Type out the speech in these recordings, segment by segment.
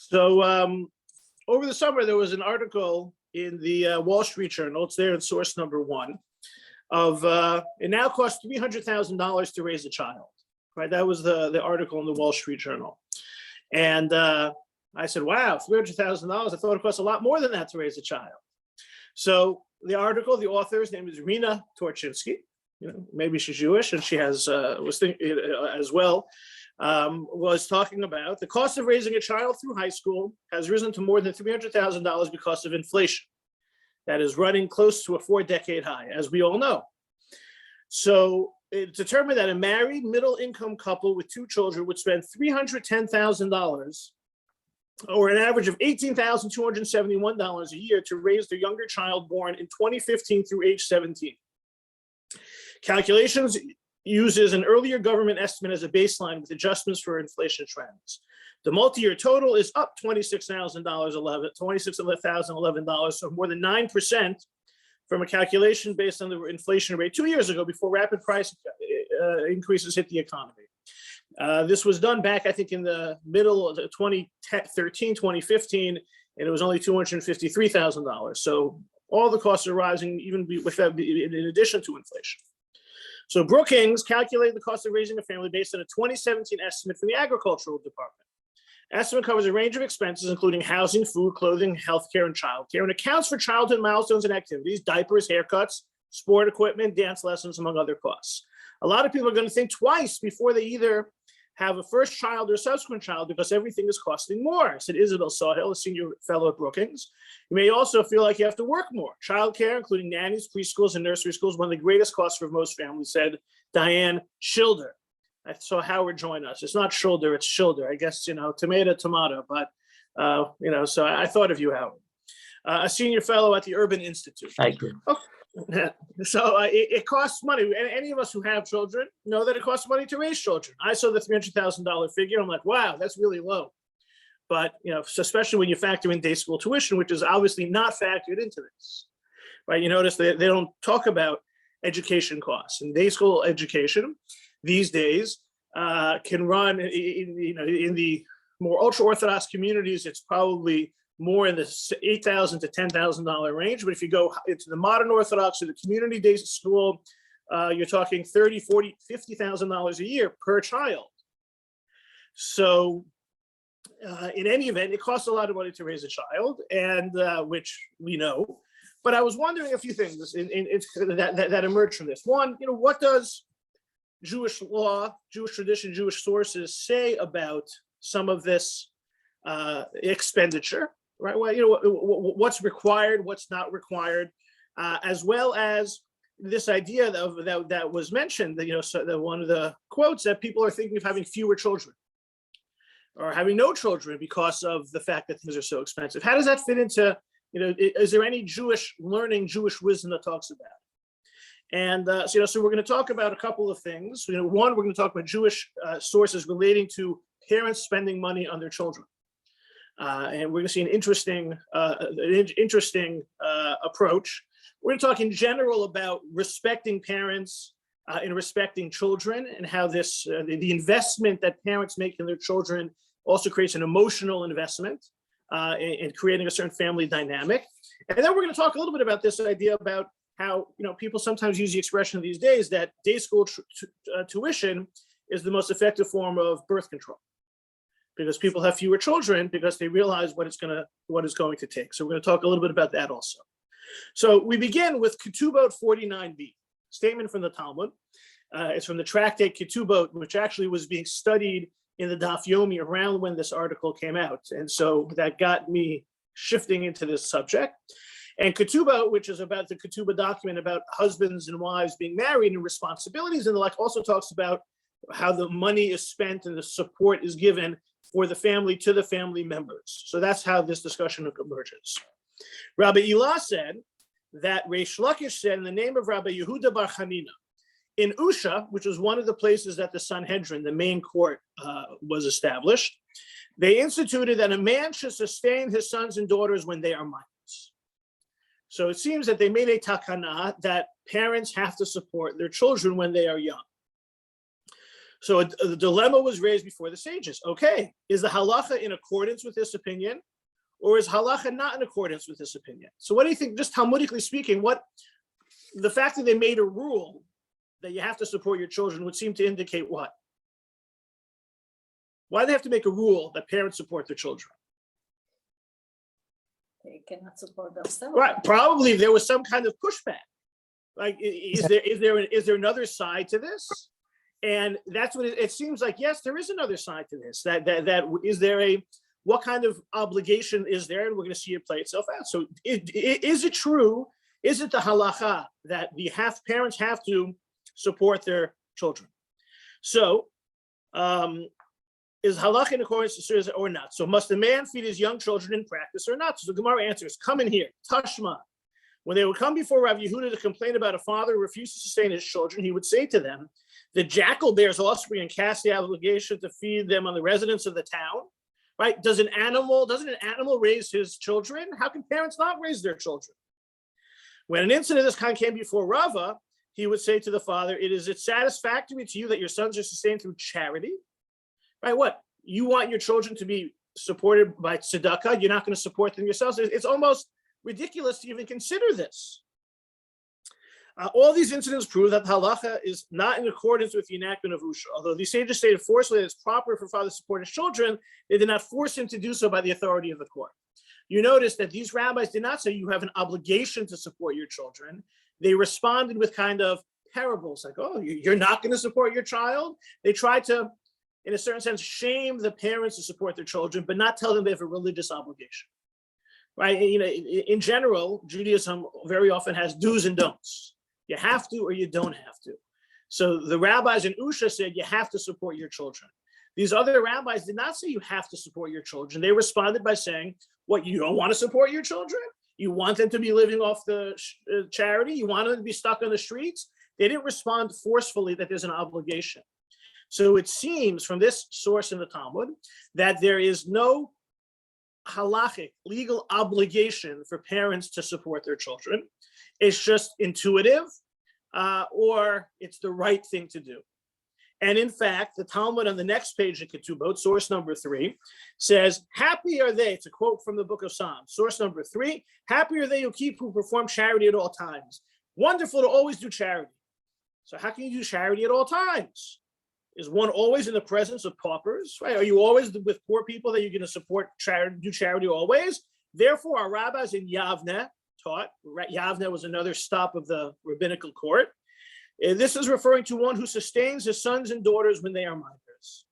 So over the summer, there was an article in the Wall Street Journal. It's there in source number one of it now costs $300,000 to raise a child. Right, that was the article in the Wall Street Journal, and I said, "Wow, $300,000! I thought it cost a lot more than that to raise a child." So the article, the author's name is Rina Torchinsky. You know, maybe she's Jewish, and she has was thinking as well. Was talking about the cost of raising a child through high school has risen to more than $300,000 because of inflation that is running close to a 4-decade high, as we all know. So it's determined that a married middle-income couple with 2 children would spend $310,000, or an average of $18,271 a year, to raise their younger child born in 2015 through age 17. Calculations uses an earlier government estimate as a baseline with adjustments for inflation trends. The multi-year total is up $26,011, so more than 9% from a calculation based on the inflation rate 2 years ago, before rapid price increases hit the economy. This was done back, I think, in the middle of 2013, 2015, and it was only $253,000. So all the costs are rising, even in addition to inflation. So Brookings calculated the cost of raising a family based on a 2017 estimate from the Agricultural Department. Estimate covers a range of expenses, including housing, food, clothing, healthcare, and childcare, and accounts for childhood milestones and activities, diapers, haircuts, sport equipment, dance lessons, among other costs. A lot of people are going to think twice before they either have a first child or a subsequent child, because everything is costing more, said Isabel Sawhill, a senior fellow at Brookings. You may also feel like you have to work more. Childcare, including nannies, preschools, and nursery schools, one of the greatest costs for most families, said Diane Schilder. I saw Howard join us. It's not shoulder, it's Schilder. I guess, tomato, but, so I thought of you, Howard. A senior fellow at the Urban Institute. Thank you. Oh, so it costs money. And any of us who have children know that it costs money to raise children. I saw the $300,000 figure. I'm like, wow, that's really low. But, especially when you factor in day school tuition, which is obviously not factored into this, right? You notice they don't talk about education costs. And day school education these days can run, in the more ultra-Orthodox communities, it's probably more in the $8,000 to $10,000 range. But if you go into the modern Orthodox or the community day school, you're talking $30,000, $40,000, $50,000 a year per child. So in any event, it costs a lot of money to raise a child, and which we know. But I was wondering a few things that emerged from this. One, what does Jewish law, Jewish tradition, Jewish sources say about some of this expenditure, right? Well, what's required, what's not required, as well as this idea that was mentioned, that one of the quotes, that people are thinking of having fewer children or having no children because of the fact that things are so expensive. How does that fit into, is there any Jewish learning, Jewish wisdom that talks about it? And so we're going to talk about a couple of things. One, we're going to talk about Jewish sources relating to parents spending money on their children, and we're going to see an interesting approach. We're going to talk in general about respecting parents and respecting children, and how this the investment that parents make in their children also creates an emotional investment in creating a certain family dynamic. And then we're going to talk a little bit about this idea about how people sometimes use the expression these days that day school tuition is the most effective form of birth control, because people have fewer children because they realize what it's going to take. So we're going to talk a little bit about that also. So we begin with Ketubot 49b, statement from the Talmud. It's from the tractate Ketubot, which actually was being studied in the Daf Yomi around when this article came out, and so that got me shifting into this subject. And Ketubah, which is about the Ketubah document about husbands and wives being married and responsibilities and the like, also talks about how the money is spent and the support is given for the family to the family members. So that's how this discussion emerges. Rabbi Ilah said that Reish Lakish said in the name of Rabbi Yehuda Bar Chanina, in Usha, which was one of the places that the Sanhedrin, the main court, was established, they instituted that a man should sustain his sons and daughters when they are minors. So it seems that they made a takana that parents have to support their children when they are young. So the dilemma was raised before the sages. Okay, is the halacha in accordance with this opinion, or is halacha not in accordance with this opinion? So what do you think, just Talmudically speaking, the fact that they made a rule that you have to support your children would seem to indicate what? Why do they have to make a rule that parents support their children? They cannot support themselves. Right, probably there was some kind of pushback. Like, is there another side to this? And that's what it seems like. Yes, there is another side to this. That is there what kind of obligation is there? And we're going to see it play itself out. So is it true? Is it the halacha that parents have to support their children? So is halacha in accordance to Torah or not? So must a man feed his young children in practice or not? So the Gemara answers, come in here, Tashma. When they would come before Rav Yehuda to complain about a father who refused to sustain his children, he would say to them, the jackal bears offspring and casts the obligation to feed them on the residents of the town, right? Doesn't an animal raise his children? How can parents not raise their children? When an incident of this kind came before Rava, he would say to the father, is it satisfactory to you that your sons are sustained through charity? Right, what? You want your children to be supported by tzedakah, you're not going to support them yourselves? It's almost ridiculous to even consider this. All these incidents prove that the halacha is not in accordance with the enactment of Usha. Although these sages stated forcefully that it's proper for fathers to support his children, they did not force him to do so by the authority of the court. You notice that these rabbis did not say you have an obligation to support your children. They responded with kind of parables like, oh, you're not going to support your child? They tried to, in a certain sense, shame the parents to support their children, but not tell them they have a religious obligation. Right? You know, in general, Judaism very often has do's and don'ts. You have to or you don't have to. So the rabbis in Usha said you have to support your children. These other rabbis did not say you have to support your children. They responded by saying, what, you don't want to support your children? You want them to be living off the charity? You want them to be stuck on the streets? They didn't respond forcefully that there's an obligation. So it seems from this source in the Talmud that there is no halachic legal obligation for parents to support their children. It's just intuitive, or it's the right thing to do. And in fact, the Talmud on the next page in Ketubot, source number 3, says, happy are they, it's a quote from the book of Psalms, source number 3, happy are they who perform charity at all times. Wonderful to always do charity. So how can you do charity at all times? Is one always in the presence of paupers, right? Are you always with poor people that you're going to support charity, do charity always? Therefore, our rabbis in Yavne taught, Yavne was another stop of the rabbinical court. This is referring to one who sustains his sons and daughters when they are minors.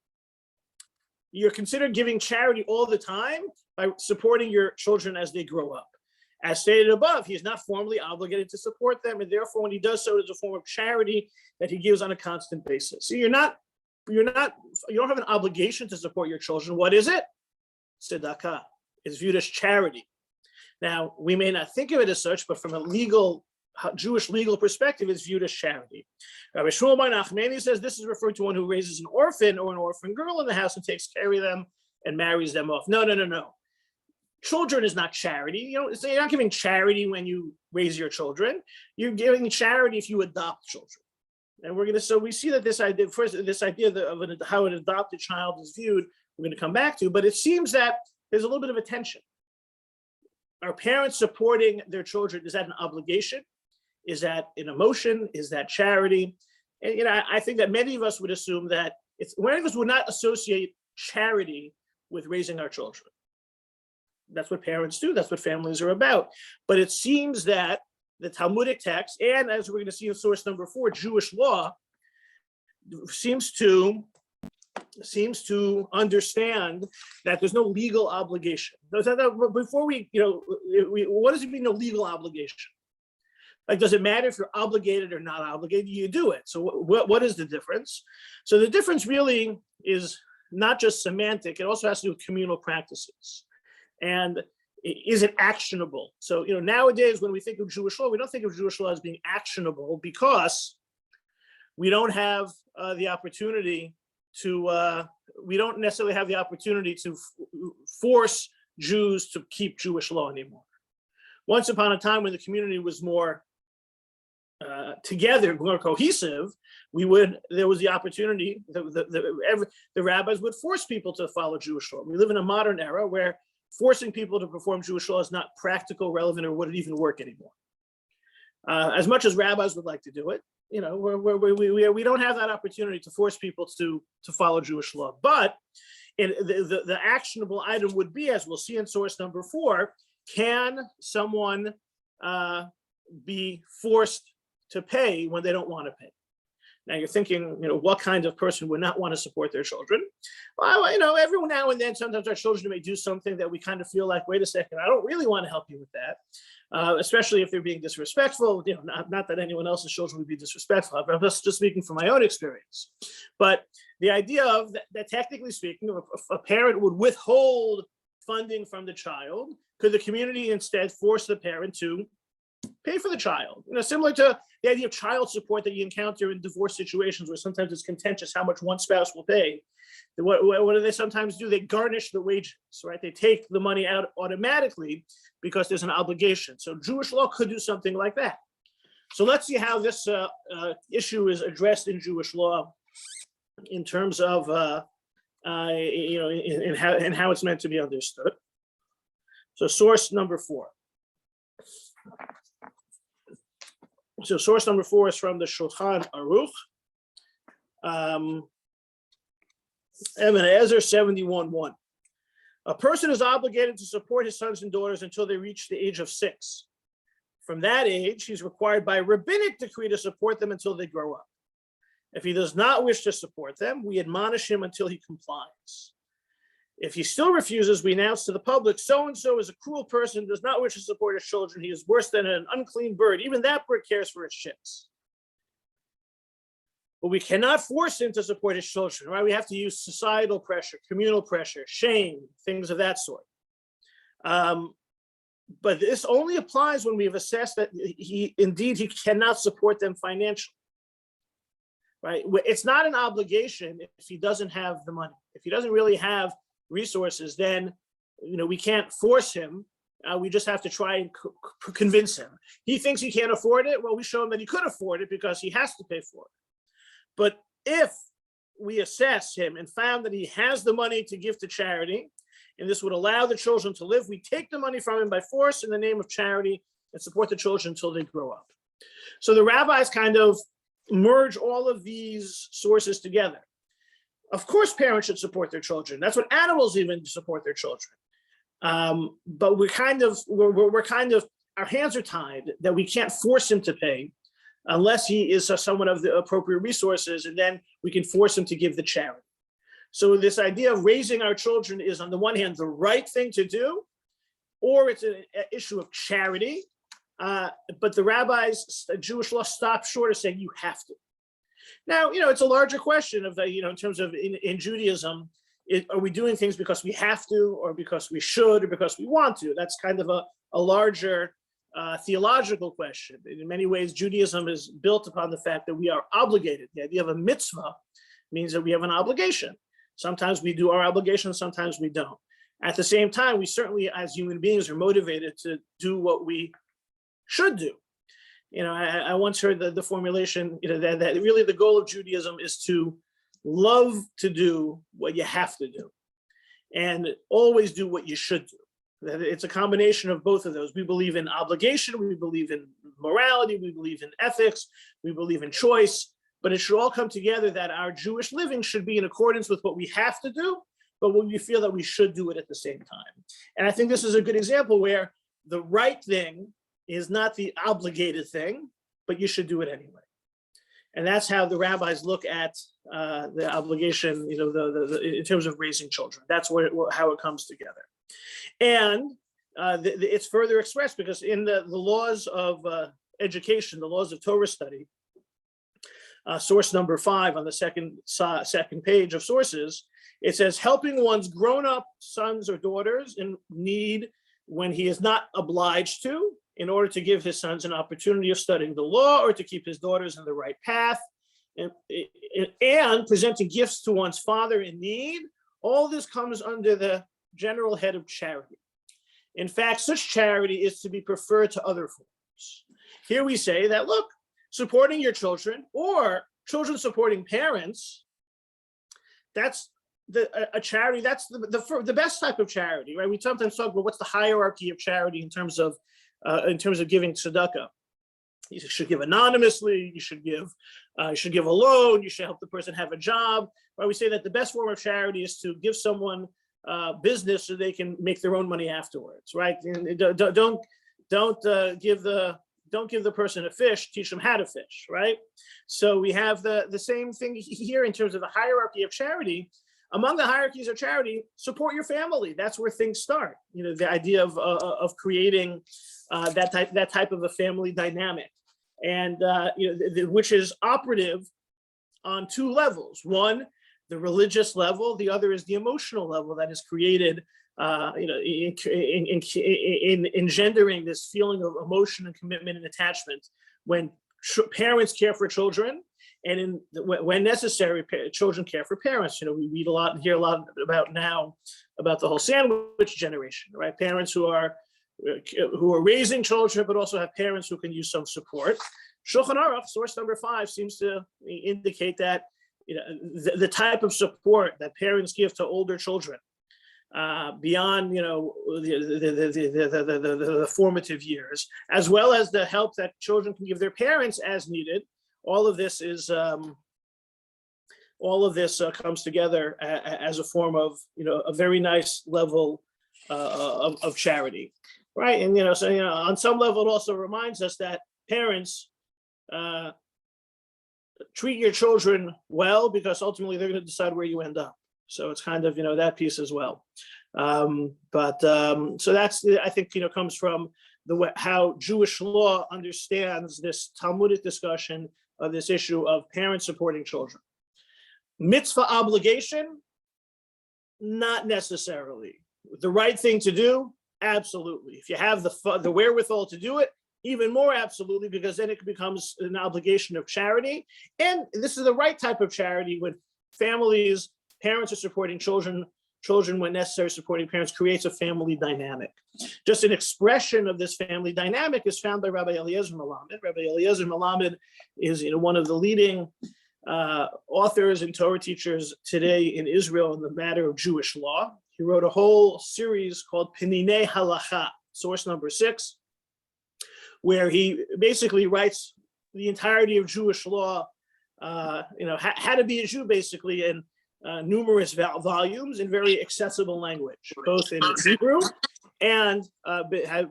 You're considered giving charity all the time by supporting your children as they grow up. As stated above, he is not formally obligated to support them, and therefore when he does so, it is a form of charity that he gives on a constant basis. So you don't have an obligation to support your children. What is it? Tzedakah. It's viewed as charity. Now, we may not think of it as such, but from a Jewish legal perspective, it's viewed as charity. Rabbi Shmuel Bar Nachmani says this is referring to one who raises an orphan or an orphan girl in the house and takes care of them and marries them off. No. Children is not charity. You're not giving charity when you raise your children. You're giving charity if you adopt children. And so we see that this idea of how an adopted child is viewed, we're going to come back to, but it seems that there's a little bit of a tension. Are parents supporting their children? Is that an obligation? Is that an emotion? Is that charity? And I think that many of us would assume that many of us would not associate charity with raising our children. That's what parents do. That's what families are about. But it seems that the Talmudic text, and as we're going to see in source number 4, Jewish law, seems to understand that there's no legal obligation. Before what does it mean, no legal obligation? Like, does it matter if you're obligated or not obligated? You do it. So what is the difference? So the difference really is not just semantic. It also has to do with communal practices. And is it actionable? So, nowadays when we think of Jewish law, we don't think of Jewish law as being actionable because we don't have the opportunity to, we don't necessarily have the opportunity to force Jews to keep Jewish law anymore. Once upon a time when the community was more together, more cohesive, there was the opportunity, the rabbis would force people to follow Jewish law. We live in a modern era where forcing people to perform Jewish law is not practical, relevant, or would it even work anymore. As much as rabbis would like to do it, we don't have that opportunity to force people to follow Jewish law. But the actionable item would be, as we'll see in source number 4, can someone be forced to pay when they don't want to pay? Now you're thinking, what kind of person would not want to support their children? Well, every now and then, sometimes our children may do something that we kind of feel like, wait a second, I don't really want to help you with that, especially if they're being disrespectful. Not that anyone else's children would be disrespectful. I'm just speaking from my own experience. But the idea of that technically speaking, if a parent would withhold funding from the child, could the community instead force the parent to pay for the child? Similar to the idea of child support that you encounter in divorce situations where sometimes it's contentious how much one spouse will pay. What do they sometimes do? They garnish the wages, right? They take the money out automatically because there's an obligation. So Jewish law could do something like that. So let's see how this issue is addressed in Jewish law in terms of in how it's meant to be understood. So source number 4. So source number 4 is from the Shulchan Aruch, Evan Ezer 71:1. A person is obligated to support his sons and daughters until they reach the age of 6. From that age, he's required by rabbinic decree to support them until they grow up. If he does not wish to support them, we admonish him until he complies. If he still refuses, we announce to the public, so-and-so is a cruel person, does not wish to support his children. He is worse than an unclean bird. Even that bird cares for its chicks. But we cannot force him to support his children, right? We have to use societal pressure, communal pressure, shame, things of that sort. But this only applies when we have assessed that he cannot support them financially, right? It's not an obligation if he doesn't have the money. If he doesn't really have resources, then we can't force him. We just have to try and convince him. He thinks he can't afford it. Well, we show him that he could afford it because he has to pay for it. But if we assess him and found that he has the money to give to charity, and this would allow the children to live, we take the money from him by force in the name of charity and support the children until they grow up. So the rabbis kind of merge all of these sources together. Of course, parents should support their children. That's what animals even support their children. But we're kind of, our hands are tied that we can't force him to pay unless he is someone of the appropriate resources, and then we can force him to give the charity. So this idea of raising our children is, on the one hand, the right thing to do, or it's an issue of charity. But the rabbis, Jewish law, stopped short of saying you have to. Now, it's a larger question of, in terms of in Judaism, are we doing things because we have to, or because we should, or because we want to? That's kind of a larger theological question. In many ways, Judaism is built upon the fact that we are obligated. The idea of a mitzvah means that we have an obligation. Sometimes we do our obligation, sometimes we don't. At the same time, we certainly, as human beings, are motivated to do what we should do. I once heard the formulation, that really the goal of Judaism is to love to do what you have to do and always do what you should do. That it's a combination of both of those. We believe in obligation, we believe in morality, we believe in ethics, we believe in choice, but it should all come together that our Jewish living should be in accordance with what we have to do, but when we feel that we should do it at the same time. And I think this is a good example where the right thing is not the obligated thing, but you should do it anyway. And that's how the rabbis look at the obligation, in terms of raising children. That's how it comes together. And it's further expressed because in the laws of education, the laws of Torah study, source number 5 on the second page of sources, it says, helping one's grown-up sons or daughters in need when he is not obliged to, in order to give his sons an opportunity of studying the law or to keep his daughters in the right path, and presenting gifts to one's father in need. All this comes under the general head of charity. In fact, such charity is to be preferred to other forms. Here we say that, look, supporting your children or children supporting parents, that's a charity. That's the best type of charity, right? We sometimes talk about what's the hierarchy of charity in terms of giving tzedakah. You should give anonymously. You should give a loan. You should help the person have a job. Right? We say that the best form of charity is to give someone business so they can make their own money afterwards. Right? And don't give the person a fish. Teach them how to fish. Right? So we have the same thing here in terms of the hierarchy of charity. Among the hierarchies of charity, support your family. That's where things start. The idea of creating that type of a family dynamic, and which is operative on two levels. One, the religious level. The other is the emotional level that is created, in engendering this feeling of emotion and commitment and attachment when parents care for children. And when necessary, children care for parents. We read a lot and hear a lot about the whole sandwich generation, right? Parents who are raising children, but also have parents who can use some support. Shulchan Aruch, source number 5, seems to indicate that the type of support that parents give to older children beyond the formative years, as well as the help that children can give their parents as needed. All of this comes together as a form of a very nice level of charity, right? And on some level, it also reminds us that parents treat your children well, because ultimately they're going to decide where you end up. So it's kind of that piece as well. So that's, I think, comes from how Jewish law understands this Talmudic discussion of this issue of parents supporting children. Mitzvah obligation, not necessarily. The right thing to do, absolutely. If you have the wherewithal to do it, even more absolutely, because then it becomes an obligation of charity. And this is the right type of charity when parents are supporting children when necessary, supporting parents, creates a family dynamic. Just an expression of this family dynamic is found by Rabbi Eliezer Melamed. Rabbi Eliezer Melamed is one of the leading authors and Torah teachers today in Israel in the matter of Jewish law. He wrote a whole series called Peninei Halacha, source number 6, where he basically writes the entirety of Jewish law, how to be a Jew, basically, in numerous volumes in very accessible language, both in Hebrew and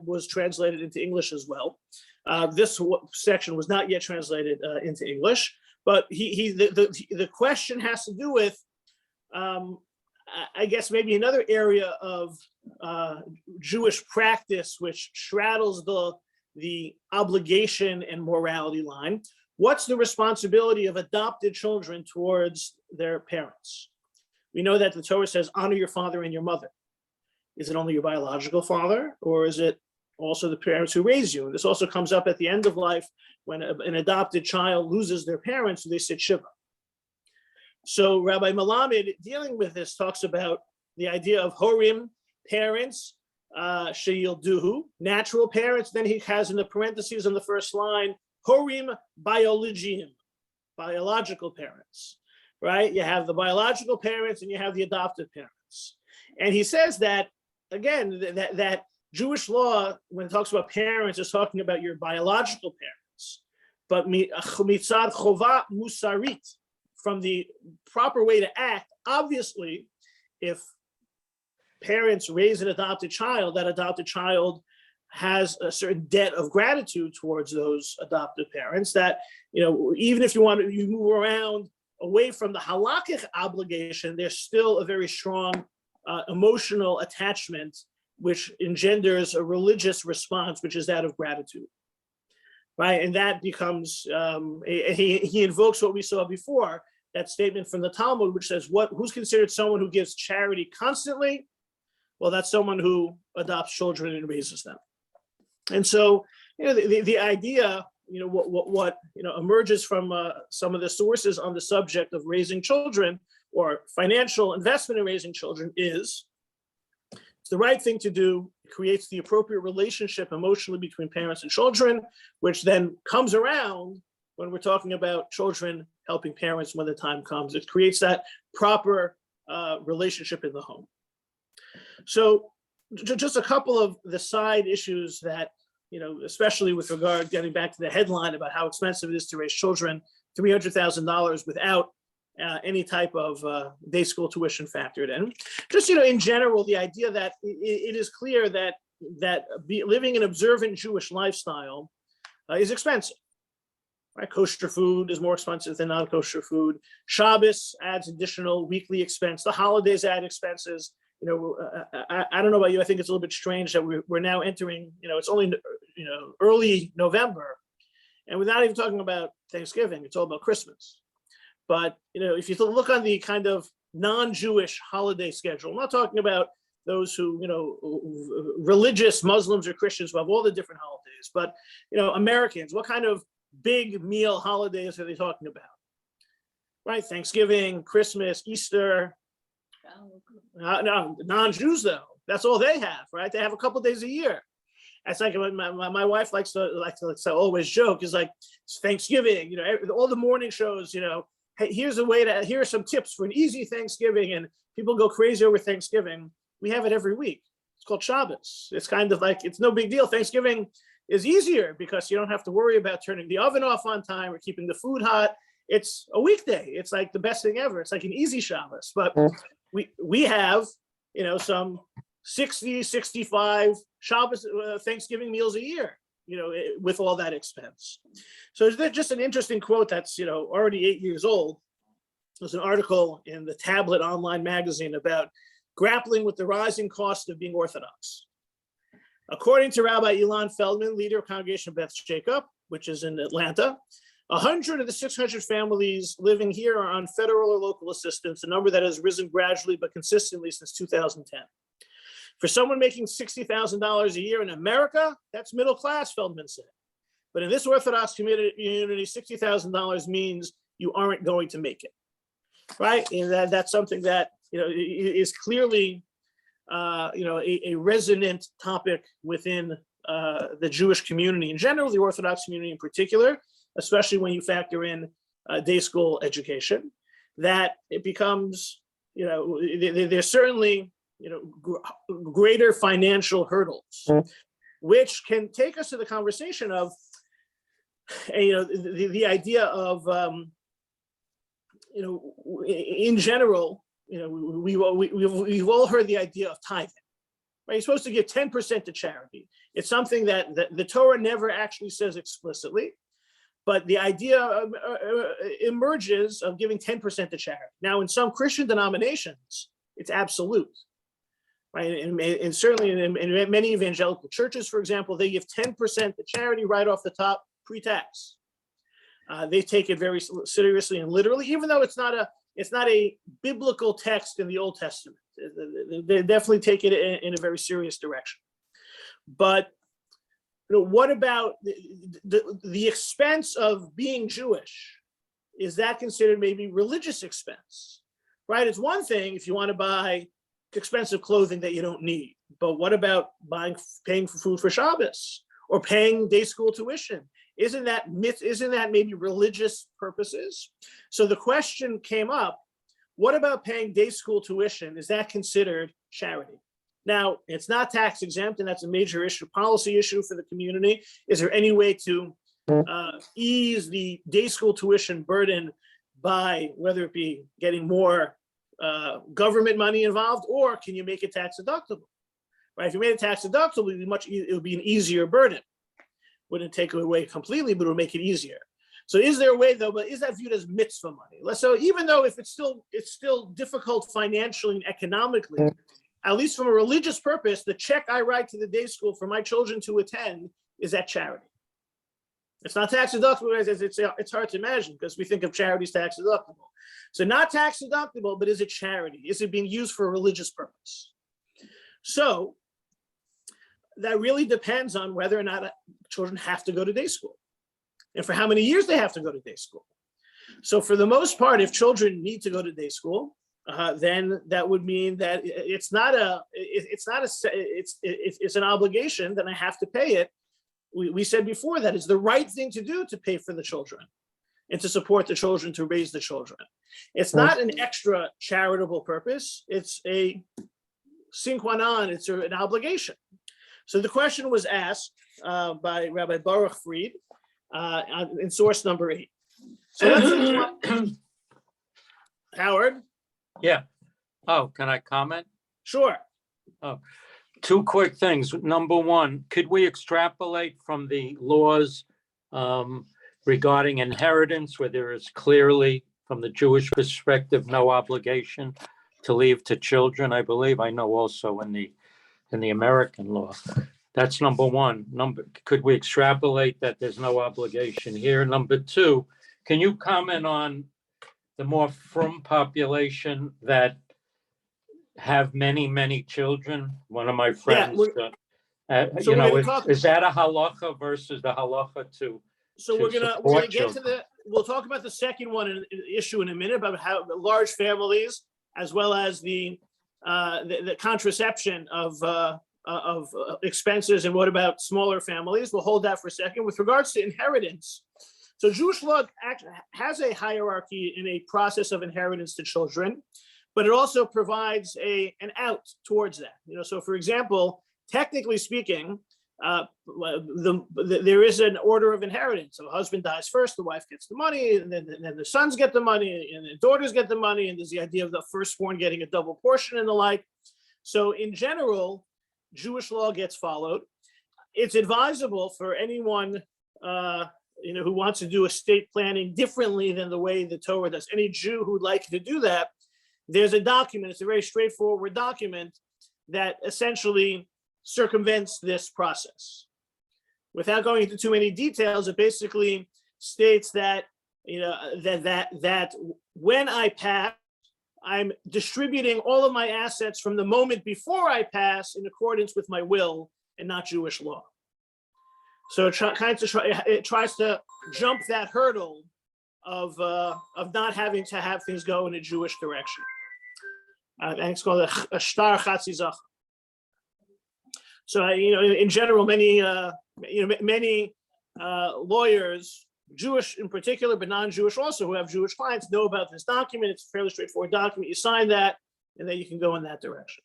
was translated into English as well. This section was not yet translated into English, but the question has to do with, I guess, maybe another area of Jewish practice which straddles the obligation and morality line. What's the responsibility of adopted children towards their parents? We know that the Torah says, honor your father and your mother. Is it only your biological father, or is it also the parents who raise you? And this also comes up at the end of life when an adopted child loses their parents, they sit Shiva. So Rabbi Melamed, dealing with this, talks about the idea of horim, parents, sheyilduhu, natural parents. Then he has in the parentheses on the first line, horim biologium, biological parents, right? You have the biological parents and you have the adopted parents. And he says that, again, that Jewish law, when it talks about parents, is talking about your biological parents. But mitzad chova musarit, from the proper way to act, obviously, if parents raise an adopted child, that adopted child has a certain debt of gratitude towards those adoptive parents that, even if you move around away from the halakhic obligation, there's still a very strong emotional attachment, which engenders a religious response, which is that of gratitude, right? And that becomes, he invokes what we saw before, that statement from the Talmud, which says, who's considered someone who gives charity constantly? Well, that's someone who adopts children and raises them. And so, the idea, what emerges from some of the sources on the subject of raising children or financial investment in raising children is, it's the right thing to do. It creates the appropriate relationship emotionally between parents and children, which then comes around when we're talking about children helping parents when the time comes. It creates that proper relationship in the home. So just a couple of the side issues that, especially with regard, getting back to the headline about how expensive it is to raise children, $300,000 without any type of day school tuition factored in. Just, in general, the idea that it is clear that living an observant Jewish lifestyle is expensive. Right? Kosher food is more expensive than non-kosher food. Shabbos adds additional weekly expense. The holidays add expenses. I don't know about you. I think it's a little bit strange that we're now entering, it's only, early November, and we're not even talking about Thanksgiving. It's all about Christmas. But, if you look on the kind of non-Jewish holiday schedule, I'm not talking about those who, religious Muslims or Christians who have all the different holidays, but, Americans, what kind of big meal holidays are they talking about? Right? Thanksgiving, Christmas, Easter. No, non-Jews though, that's all they have, right? They have a couple of days a year. It's like my wife likes to always joke, is like, it's Thanksgiving, all the morning shows, hey, here are some tips for an easy Thanksgiving, and people go crazy over Thanksgiving. We have it every week. It's called Shabbos. It's kind of like, it's no big deal. Thanksgiving is easier because you don't have to worry about turning the oven off on time or keeping the food hot. It's a weekday. It's like the best thing ever. It's like an easy Shabbos. But we have, some 60, 65 Shabbos Thanksgiving meals a year, with all that expense. So there's just an interesting quote that's, already 8 years old. There's an article in the Tablet online magazine about grappling with the rising cost of being Orthodox. According to Rabbi Ilan Feldman, leader of Congregation Beth Jacob, which is in Atlanta, 100 of the 600 families living here are on federal or local assistance, a number that has risen gradually but consistently since 2010. For someone making $60,000 a year in America, that's middle class, Feldman said. But in this Orthodox community, $60,000 means you aren't going to make it, right? And that's something that is clearly a resonant topic within the Jewish community in general, the Orthodox community in particular, especially when you factor in day school education, that it becomes, there's certainly, greater financial hurdles, which can take us to the conversation of, the idea of, in general, we've all heard the idea of tithing, right? You're supposed to give 10% to charity. It's something that the Torah never actually says explicitly, but the idea emerges of giving 10% to charity. Now, in some Christian denominations, it's absolute, right? And certainly in many evangelical churches, for example, they give 10% to charity right off the top, pre-tax. They take it very seriously and literally, even though it's not a biblical text in the Old Testament. They definitely take it in a very serious direction. But what about the expense of being Jewish? Is that considered maybe religious expense, right? It's one thing if you want to buy expensive clothing that you don't need, but what about paying for food for Shabbos or paying day school tuition? Isn't that maybe religious purposes? So the question came up, what about paying day school tuition? Is that considered charity? Now, it's not tax exempt, and that's a major issue, policy issue for the community. Is there any way to ease the day school tuition burden by whether it be getting more government money involved, or can you make it tax deductible? Right? If you made it tax deductible, it would be an easier burden. Wouldn't take it away completely, but it would make it easier. So is there a way though, but is that viewed as mitzvah money? So even though if it's still difficult financially and economically, at least from a religious purpose, the check I write to the day school for my children to attend is at charity. It's not tax deductible, it's hard to imagine because we think of charity as tax deductible. So not tax deductible, but is it charity? Is it being used for a religious purpose? So that really depends on whether or not children have to go to day school and for how many years they have to go to day school. So for the most part, if children need to go to day school, then that would mean that it's an obligation, then I have to pay it. We said before that it's the right thing to do to pay for the children. and to support the children, to raise the children. It's not an extra charitable purpose. It's a sine qua non, it's an obligation. So the question was asked by Rabbi Baruch Fried in source number 8. So let's Howard. Yeah. Oh, can I comment? Sure. Oh, two quick things. Number one, could we extrapolate from the laws regarding inheritance, where there is clearly, from the Jewish perspective, no obligation to leave to children? I believe I know also in the American law. That's number one. Could we extrapolate that there's no obligation here? Number two, can you comment on the more frum population that have many, many children? One of my friends, So you know, is that a halacha versus the halacha to? So we're gonna get to we'll talk about the second one issue in a minute, about how large families, as well as the contraception of expenses, and what about smaller families? We'll hold that for a second. With regards to inheritance, so Jewish law has a hierarchy in a process of inheritance to children, but it also provides an out towards that. So for example, technically speaking, there is an order of inheritance. So the husband dies first, the wife gets the money, and then the sons get the money, and the daughters get the money, and there's the idea of the firstborn getting a double portion and the like. So in general, Jewish law gets followed. It's advisable for anyone who wants to do estate planning differently than the way the Torah does. Any Jew who'd like to do that, there's a document. It's a very straightforward document that essentially circumvents this process. Without going into too many details, it basically states that that when I pass, I'm distributing all of my assets from the moment before I pass in accordance with my will and not Jewish law. So it tries to jump that hurdle of not having to have things go in a Jewish direction. And it's called a shtar chatzi zach. So in general, many lawyers, Jewish in particular, but non-Jewish also, who have Jewish clients, know about this document. It's a fairly straightforward document. You sign that, and then you can go in that direction.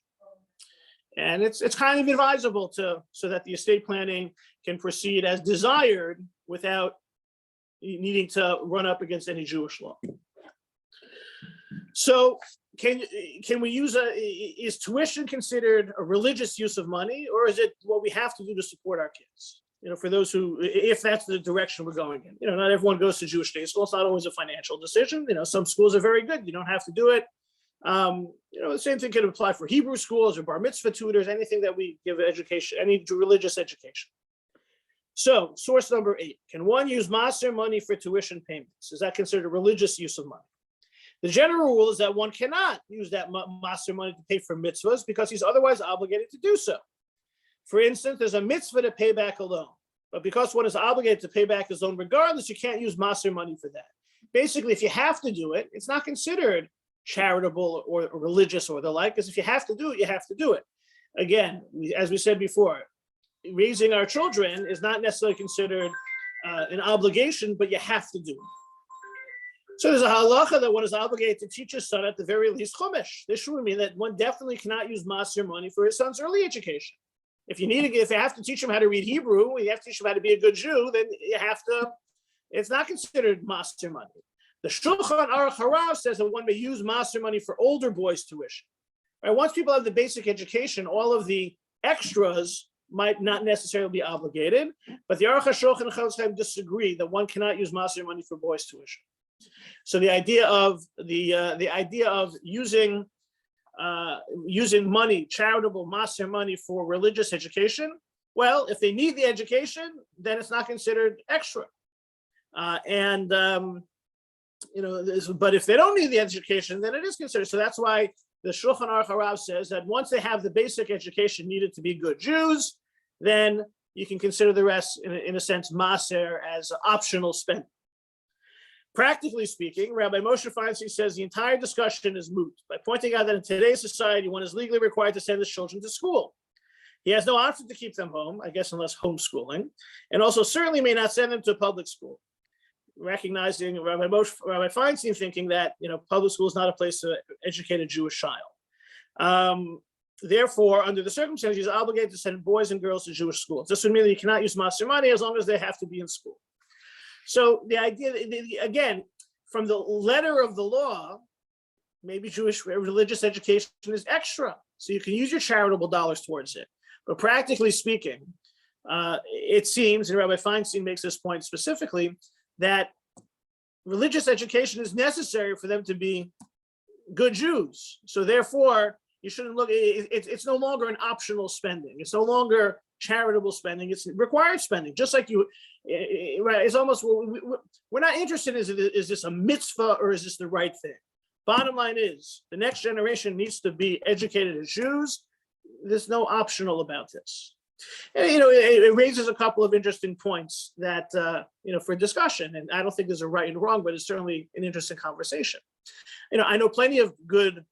And it's kind of advisable so that the estate planning can proceed as desired without needing to run up against any Jewish law. So can we use is tuition considered a religious use of money, or is it what we have to do to support our kids? For those who, if that's the direction we're going in. Not everyone goes to Jewish day school. It's not always a financial decision. Some schools are very good. You don't have to do it. The same thing can apply for Hebrew schools or bar mitzvah tutors, anything that we give education, any religious education. So source number 8, can one use maser money for tuition payments? Is that considered a religious use of money? The general rule is that one cannot use that maser money to pay for mitzvahs because he's otherwise obligated to do so. For instance, there's a mitzvah to pay back a loan, but because one is obligated to pay back his loan regardless, you can't use maser money for that. Basically, if you have to do it, it's not considered charitable or religious or the like, because if you have to do it, you have to do it. Again, as we said before, raising our children is not necessarily considered an obligation, but you have to do it. So there's a halacha that one is obligated to teach his son at the very least chumash. This would mean that one definitely cannot use maser money for his son's early education. If you have to teach him how to read Hebrew, you have to teach him how to be a good Jew, then you have to, it's not considered maser money. The Shulchan Aruch Harav says that one may use maser money for older boys' tuition. Right? Once people have the basic education, all of the extras might not necessarily be obligated, but the Aruch HaShulchan and Chofetz Chaim disagree that one cannot use maser money for boys' tuition. So the idea of using money, charitable maser money for religious education, well, if they need the education, then it's not considered extra. But if they don't need the education, then it is considered. So that's why the Shulchan Aruch Harav says that once they have the basic education needed to be good Jews, then you can consider the rest, in a sense, maser as optional spending. Practically speaking, Rabbi Moshe Feinstein says the entire discussion is moot by pointing out that in today's society, one is legally required to send his children to school. He has no option to keep them home, I guess, unless homeschooling, and also certainly may not send them to a public school. recognizing Rabbi Feinstein thinking that, public school is not a place to educate a Jewish child. Therefore, under the circumstances, he's obligated to send boys and girls to Jewish schools. This would mean that you cannot use master money as long as they have to be in school. So the idea, again, from the letter of the law, maybe Jewish religious education is extra, so you can use your charitable dollars towards it. But practically speaking, it seems, and Rabbi Feinstein makes this point specifically, that religious education is necessary for them to be good Jews. So therefore, you shouldn't look, it's no longer an optional spending. It's no longer charitable spending. It's required spending. Just like right? It's almost, we're not interested in, is this a mitzvah or is this the right thing? Bottom line is, the next generation needs to be educated as Jews. There's no optional about this. And, it raises a couple of interesting points that, for discussion. And I don't think there's a right and wrong, but it's certainly an interesting conversation. I know plenty of good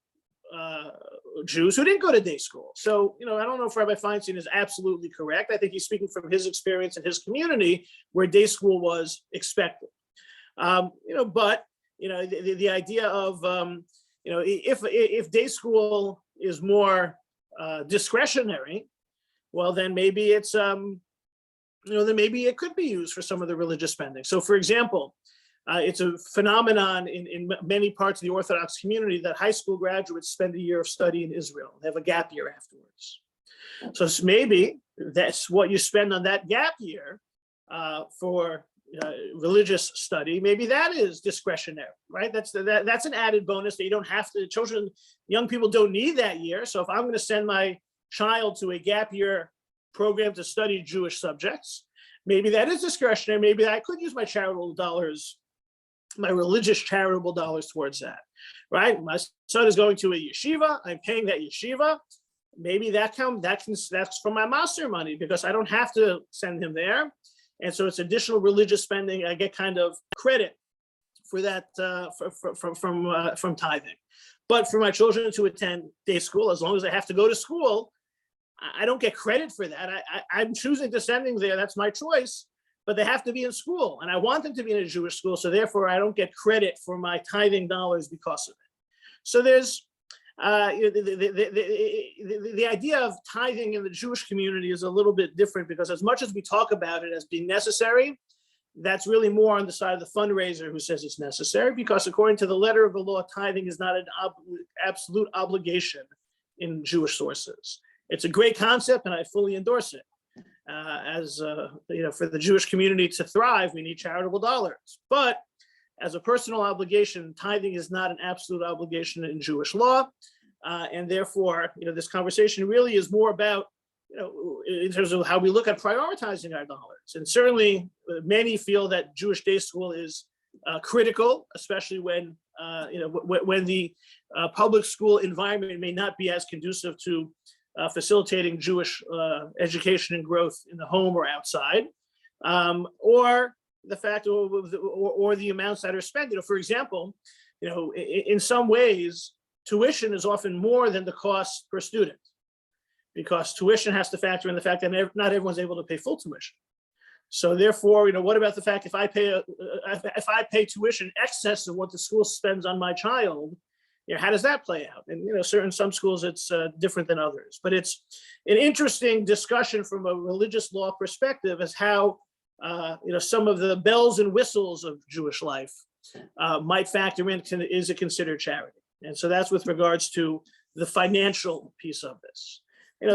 Jews who didn't go to day school. So, I don't know if Rabbi Feinstein is absolutely correct. I think he's speaking from his experience in his community where day school was expected. But, the idea of, if day school is more discretionary, well, then maybe it's, then maybe it could be used for some of the religious spending. So, for example, it's a phenomenon in many parts of the Orthodox community that high school graduates spend a year of study in Israel. They have a gap year afterwards. So maybe that's what you spend on that gap year for religious study. Maybe that is discretionary, right? That's an added bonus that you don't have to. Young people don't need that year. So if I'm going to send my child to a gap year program to study Jewish subjects, maybe that is discretionary. Maybe I could use my charitable dollars, my religious charitable dollars towards that, right? My son is going to a yeshiva. I'm paying that yeshiva. Maybe that's from my master money because I don't have to send him there. And so it's additional religious spending. I get kind of credit for that from tithing. But for my children to attend day school, as long as I have to go to school, I don't get credit for that. I'm choosing to send them there. That's my choice. But they have to be in school, and I want them to be in a Jewish school. So therefore, I don't get credit for my tithing dollars because of it. So there's the idea of tithing in the Jewish community is a little bit different because as much as we talk about it as being necessary, that's really more on the side of the fundraiser who says it's necessary, because according to the letter of the law, tithing is not an absolute obligation in Jewish sources. It's a great concept, and I fully endorse it. For the Jewish community to thrive, we need charitable dollars. But as a personal obligation, tithing is not an absolute obligation in Jewish law. And therefore, this conversation really is more about, in terms of how we look at prioritizing our dollars. And certainly many feel that Jewish day school is critical, especially when the public school environment may not be as conducive to facilitating Jewish education and growth in the home or outside, or the fact or the amounts that are spent. For example, in some ways, tuition is often more than the cost per student, because tuition has to factor in the fact that not everyone's able to pay full tuition. So therefore, what about the fact if I pay tuition excess of what the school spends on my child? How does that play out? And some schools it's different than others, but it's an interesting discussion from a religious law perspective as how some of the bells and whistles of Jewish life might factor in. Is it considered charity? And so that's with regards to the financial piece of this.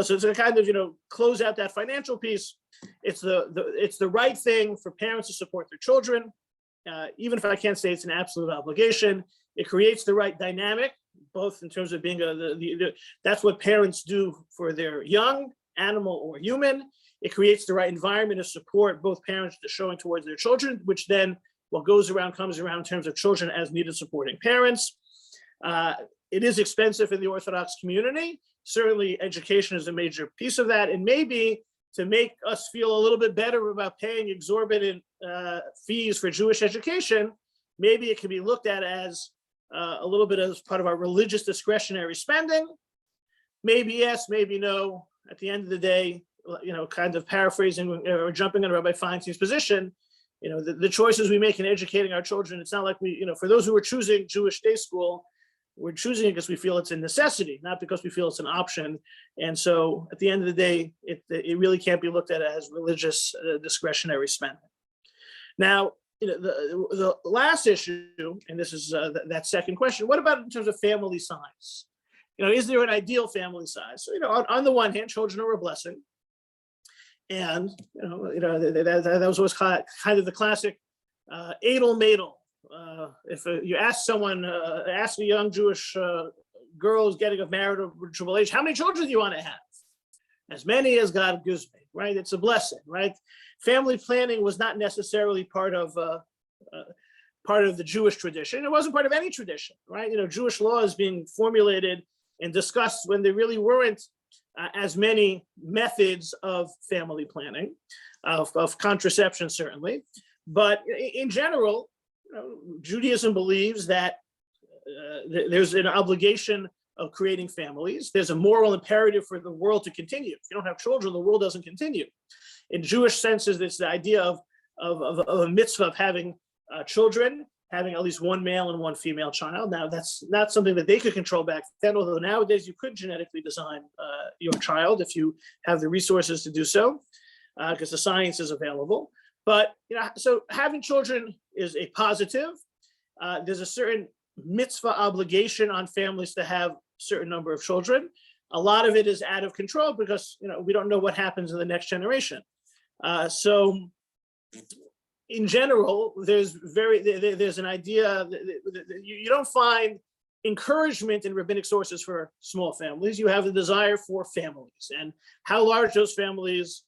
So it's a kind of close out that financial piece. It's the right thing for parents to support their children, even if I can't say it's an absolute obligation. It creates the right dynamic, both in terms of being that's what parents do for their young, animal or human. It creates the right environment of support, both parents showing towards their children, which then what goes around comes around in terms of children as needed supporting parents. It is expensive in the Orthodox community. Certainly education is a major piece of that. And maybe to make us feel a little bit better about paying exorbitant fees for Jewish education, maybe it can be looked at as a little bit as part of our religious discretionary spending. Maybe yes, maybe no. At the end of the day, kind of paraphrasing or jumping on Rabbi Feinstein's position, the choices we make in educating our children, it's not like for those who are choosing Jewish day school, we're choosing it because we feel it's a necessity, not because we feel it's an option. And so at the end of the day, it really can't be looked at as religious discretionary spending. Now, the last issue, and this is that second question, what about in terms of family size? Is there an ideal family size? So, on the one hand, children are a blessing. And, that was always kind of the classic edel madel. If you ask someone, ask a young Jewish girl who's getting married or reachable age, how many children do you want to have? As many as God gives me, right? It's a blessing, right? Family planning was not necessarily part of the Jewish tradition. It wasn't part of any tradition, right? Jewish laws being formulated and discussed when there really weren't as many methods of family planning, of contraception, certainly. But in general, Judaism believes that there's an obligation of creating families. There's a moral imperative for the world to continue. If you don't have children, the world doesn't continue. In Jewish senses, it's the idea of a mitzvah of having children, having at least one male and one female child. Now, that's not something that they could control back then, although nowadays you could genetically design your child if you have the resources to do so, because the science is available. But, so having children is a positive. There's a certain mitzvah obligation on families to have a certain number of children. A lot of it is out of control because, we don't know what happens in the next generation. So in general, there's an idea that you don't find encouragement in rabbinic sources for small families. You have a desire for families, and how large those families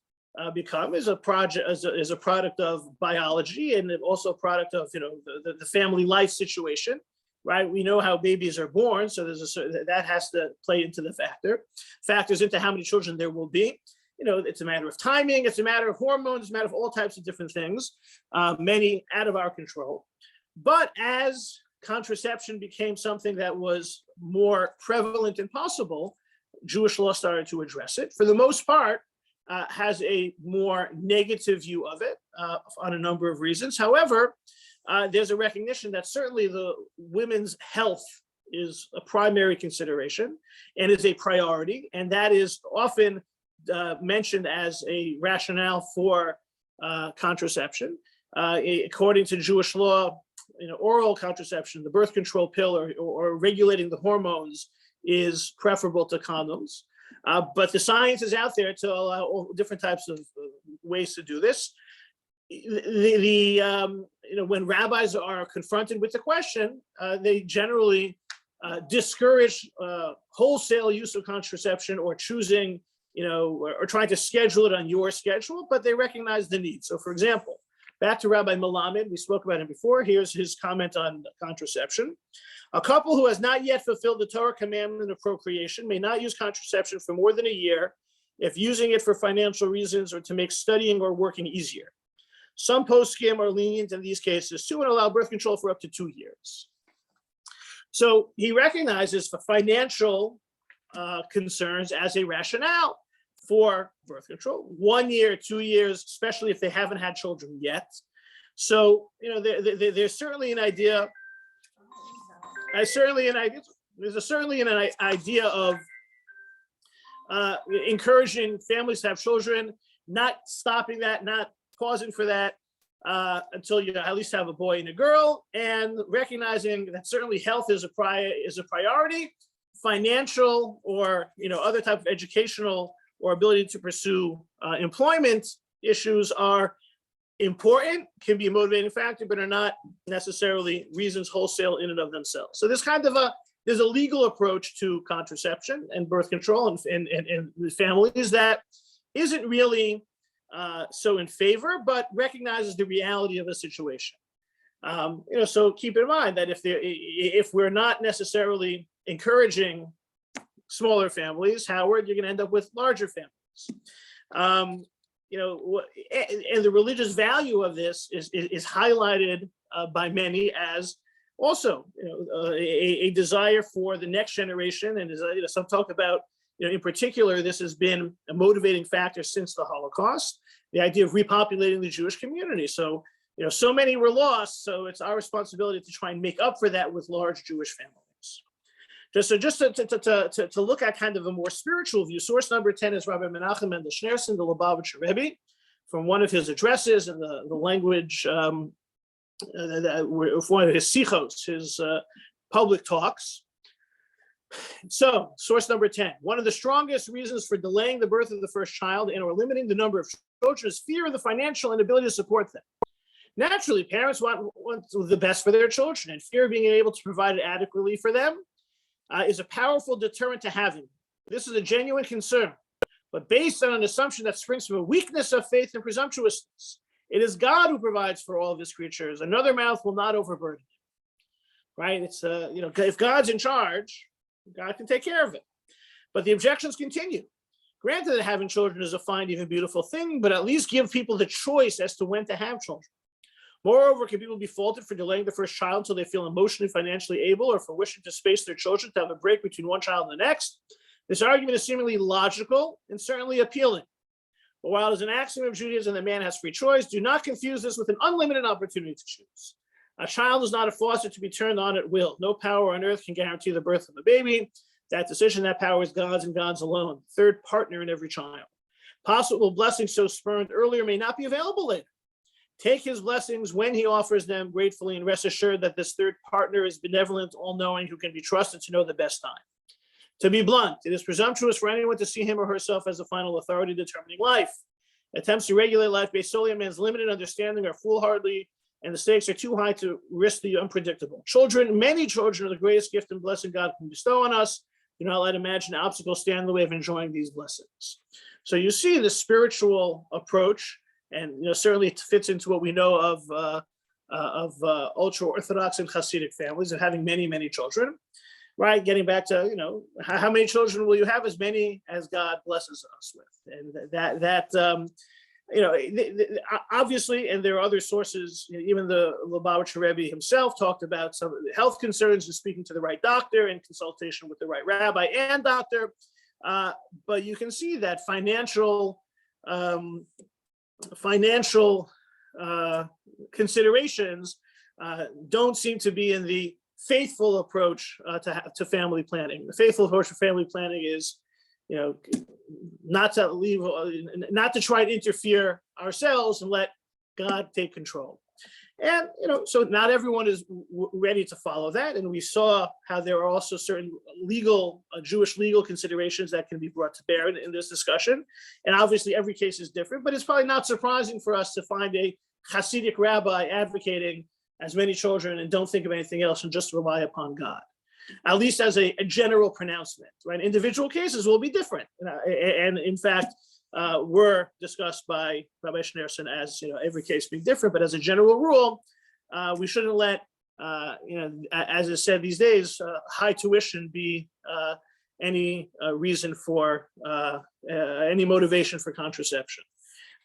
become is a product of biology, and also a product of the family life situation, right? We know how babies are born, so that has to play into the factors into how many children there will be. It's a matter of timing, it's a matter of hormones, it's a matter of all types of different things, many out of our control. But as contraception became something that was more prevalent and possible, Jewish law started to address it. For the most part, has a more negative view of it on a number of reasons. However, there's a recognition that certainly the women's health is a primary consideration and is a priority, and that is often mentioned as a rationale for contraception. According to Jewish law, oral contraception, the birth control pill, or regulating the hormones is preferable to condoms. But the science is out there to allow all different types of ways to do this. When rabbis are confronted with the question, they generally discourage wholesale use of contraception or choosing, or trying to schedule it on your schedule, but they recognize the need. So, for example, back to Rabbi Melamed, we spoke about him before. Here's his comment on contraception. A couple who has not yet fulfilled the Torah commandment of procreation may not use contraception for more than a year if using it for financial reasons or to make studying or working easier. Some poskim are lenient in these cases too and allow birth control for up to 2 years. So he recognizes the financial concerns as a rationale for birth control. 1 year, 2 years, especially if they haven't had children yet. So, there's certainly an idea. There's certainly an idea of encouraging families to have children, not stopping that, not pausing for that until you at least have a boy and a girl, and recognizing that certainly health is a priority. Financial or other type of educational or ability to pursue employment issues are important, can be a motivating factor, but are not necessarily reasons wholesale in and of themselves. So there's a legal approach to contraception and birth control and families that isn't really so in favor, but recognizes the reality of the situation. So keep in mind that if we're not necessarily encouraging smaller families, Howard, you're going to end up with larger families. And the religious value of this is highlighted by many as also, a desire for the next generation. And some talk about, in particular, this has been a motivating factor since the Holocaust, the idea of repopulating the Jewish community. So so many were lost. So it's our responsibility to try and make up for that with large Jewish families. Just to look at kind of a more spiritual view, source number 10 is Rabbi Menachem Mendel Schneerson, the Lubavitcher Rebbe, from one of his addresses in the language, one of his sichos, his public talks. So, source number 10, one of the strongest reasons for delaying the birth of the first child and or limiting the number of children is fear of the financial inability to support them. Naturally, parents want the best for their children, and fear of being able to provide it adequately for them is a powerful deterrent to having. This is a genuine concern, but based on an assumption that springs from a weakness of faith and presumptuousness. It is God who provides for all of his creatures. Another mouth will not overburden him. Right? It's if God's in charge, God can take care of it. But the objections continue. Granted that having children is a fine, even beautiful thing, but at least give people the choice as to when to have children. Moreover, can people be faulted for delaying the first child until they feel emotionally, financially able, or for wishing to space their children to have a break between one child and the next? This argument is seemingly logical and certainly appealing. But while it is an axiom of Judaism that man has free choice, do not confuse this with an unlimited opportunity to choose. A child is not a faucet to be turned on at will. No power on earth can guarantee the birth of a baby. That decision, that power is God's and God's alone. Third partner in every child. Possible blessings so spurned earlier may not be available later. Take his blessings when he offers them gratefully, and rest assured that this third partner is benevolent, all-knowing, who can be trusted to know the best time. To be blunt, it is presumptuous for anyone to see him or herself as the final authority determining life. Attempts to regulate life based solely on man's limited understanding are foolhardy, and the stakes are too high to risk the unpredictable. Children, many children, are the greatest gift and blessing God can bestow on us. Do not let imagined obstacles stand in the way of enjoying these blessings. So you see the spiritual approach, and certainly it fits into what we know of ultra Orthodox and Hasidic families of having many, many children, right? Getting back to how many children will you have? As many as God blesses us with, and obviously, and there are other sources. Even the Lubavitcher Rebbe himself talked about some of the health concerns and speaking to the right doctor in consultation with the right rabbi and doctor. But you can see that financial considerations don't seem to be in the faithful approach to family planning. The faithful approach to family planning is, not to try and interfere ourselves and let God take control. And so not everyone is ready to follow that. And we saw how there are also certain Jewish legal considerations that can be brought to bear in this discussion. And obviously every case is different, but it's probably not surprising for us to find a Hasidic rabbi advocating as many children and don't think of anything else and just rely upon God, at least as a general pronouncement, right? Individual cases will be different. And in fact, were discussed by Rabbi Schneerson as, every case being different, but as a general rule, we shouldn't let, as is said these days, high tuition be any reason for any motivation for contraception.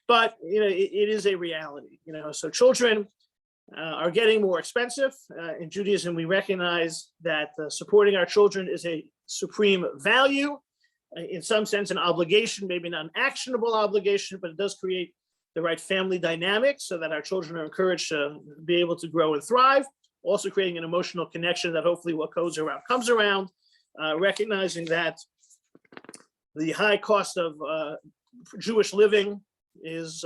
But, it is a reality, so children are getting more expensive. In Judaism, we recognize that supporting our children is a supreme value. In some sense, an obligation, maybe not an actionable obligation, but it does create the right family dynamics so that our children are encouraged to be able to grow and thrive, also creating an emotional connection that hopefully what goes around comes around, recognizing that the high cost of Jewish living is,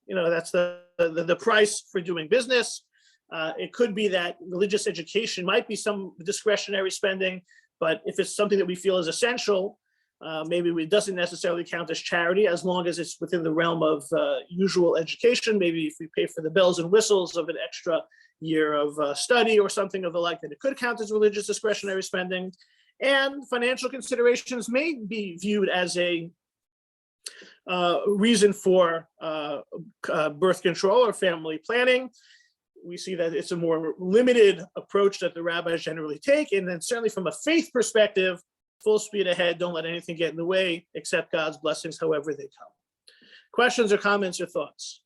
that's the price for doing business. It could be that religious education might be some discretionary spending, but if it's something that we feel is essential, maybe it doesn't necessarily count as charity as long as it's within the realm of usual education. Maybe if we pay for the bells and whistles of an extra year of study or something of the like, then it could count as religious discretionary spending. And financial considerations may be viewed as a reason for birth control or family planning. We see that it's a more limited approach that the rabbis generally take. And then certainly from a faith perspective, full speed ahead, don't let anything get in the way except God's blessings, however they come. Questions or comments or thoughts?